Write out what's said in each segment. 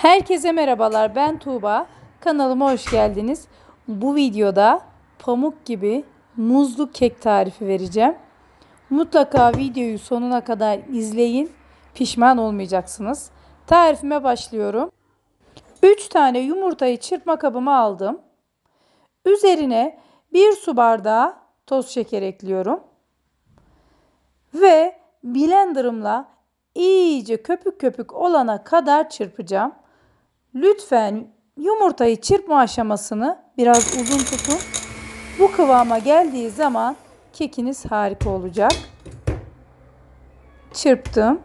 Herkese merhabalar, ben Tuğba. Kanalıma hoş geldiniz. Bu videoda pamuk gibi muzlu kek tarifi vereceğim. Mutlaka videoyu sonuna kadar izleyin. Pişman olmayacaksınız. Tarifime başlıyorum. 3 tane yumurtayı çırpma kabıma aldım. Üzerine 1 su bardağı toz şeker ekliyorum. Ve blenderımla iyice köpük köpük olana kadar çırpacağım. Lütfen yumurtayı çırpma aşamasını biraz uzun tutun. Bu kıvama geldiği zaman kekiniz harika olacak. Çırptım.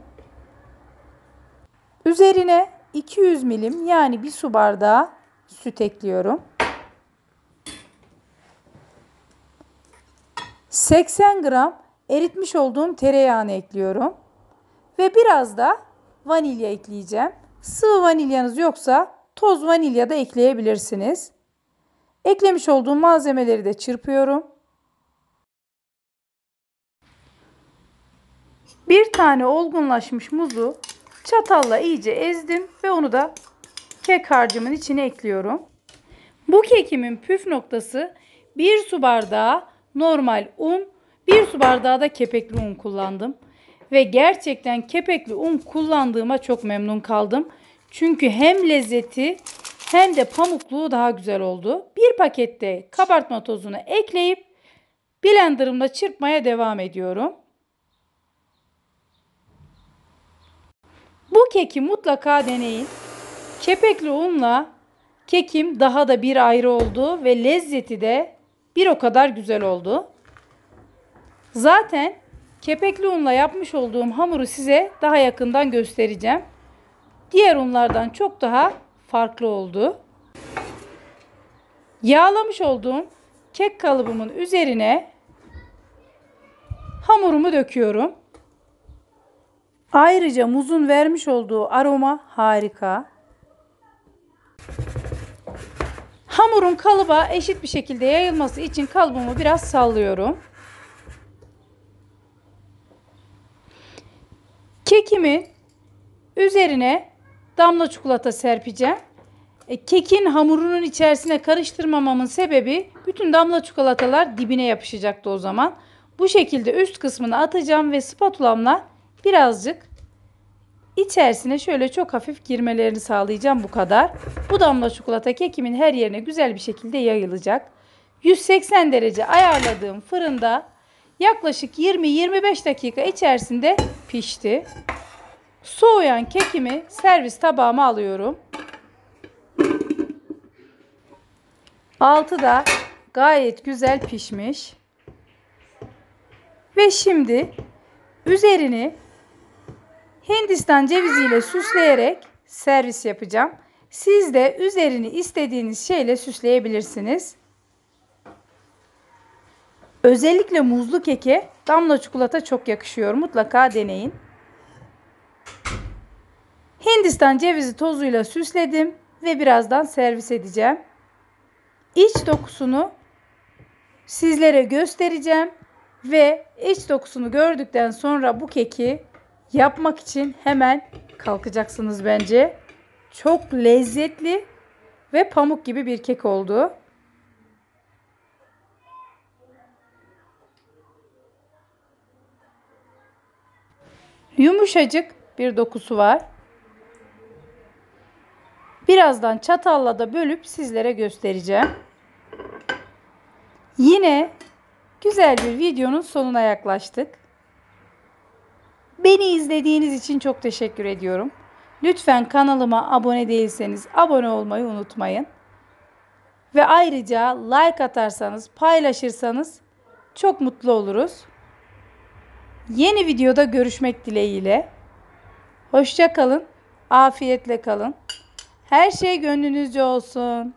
Üzerine 200 milim yani 1 su bardağı süt ekliyorum. 80 gram eritmiş olduğum tereyağını ekliyorum. Ve biraz da vanilya ekleyeceğim. Sıvı vanilyanız yoksa toz vanilya da ekleyebilirsiniz. Eklemiş olduğum malzemeleri de çırpıyorum. Bir tane olgunlaşmış muzu çatalla iyice ezdim ve onu da kek harcımın içine ekliyorum. Bu kekimin püf noktası 1 su bardağı normal un, 1 su bardağı da kepekli un kullandım. Ve gerçekten kepekli un kullandığıma çok memnun kaldım. Çünkü hem lezzeti hem de pamukluğu daha güzel oldu. Bir pakette kabartma tozunu ekleyip blenderımda çırpmaya devam ediyorum. Bu keki mutlaka deneyin. Kepekli unla kekim daha da bir ayrı oldu ve lezzeti de bir o kadar güzel oldu. Zaten kepekli unla yapmış olduğum hamuru size daha yakından göstereceğim. Diğer unlardan çok daha farklı oldu. Yağlamış olduğum kek kalıbımın üzerine hamurumu döküyorum. Ayrıca muzun vermiş olduğu aroma harika. Hamurun kalıba eşit bir şekilde yayılması için kalıbımı biraz sallıyorum. Kekimin üzerine damla çikolata serpeceğim. Kekin hamurunun içerisine karıştırmamamın sebebi bütün damla çikolatalar dibine yapışacaktı o zaman. Bu şekilde üst kısmını atacağım ve spatulamla birazcık içerisine şöyle çok hafif girmelerini sağlayacağım, bu kadar. Bu damla çikolata kekimin her yerine güzel bir şekilde yayılacak. 180 derece ayarladığım fırında yaklaşık 20-25 dakika içerisinde pişti. Soğuyan kekimi servis tabağıma alıyorum. Altı da gayet güzel pişmiş. Ve şimdi üzerini Hindistan ceviziyle süsleyerek servis yapacağım. Siz de üzerini istediğiniz şeyle süsleyebilirsiniz. Özellikle muzlu keke damla çikolata çok yakışıyor. Mutlaka deneyin. Hindistan cevizi tozuyla süsledim ve birazdan servis edeceğim. İç dokusunu sizlere göstereceğim ve iç dokusunu gördükten sonra bu keki yapmak için hemen kalkacaksınız bence. Çok lezzetli ve pamuk gibi bir kek oldu. Yumuşacık bir dokusu var. Birazdan çatalla da bölüp sizlere göstereceğim. Yine güzel bir videonun sonuna yaklaştık. Beni izlediğiniz için çok teşekkür ediyorum. Lütfen kanalıma abone değilseniz abone olmayı unutmayın. Ve ayrıca like atarsanız, paylaşırsanız çok mutlu oluruz. Yeni videoda görüşmek dileğiyle. Hoşça kalın, afiyetle kalın. Her şey gönlünüzce olsun.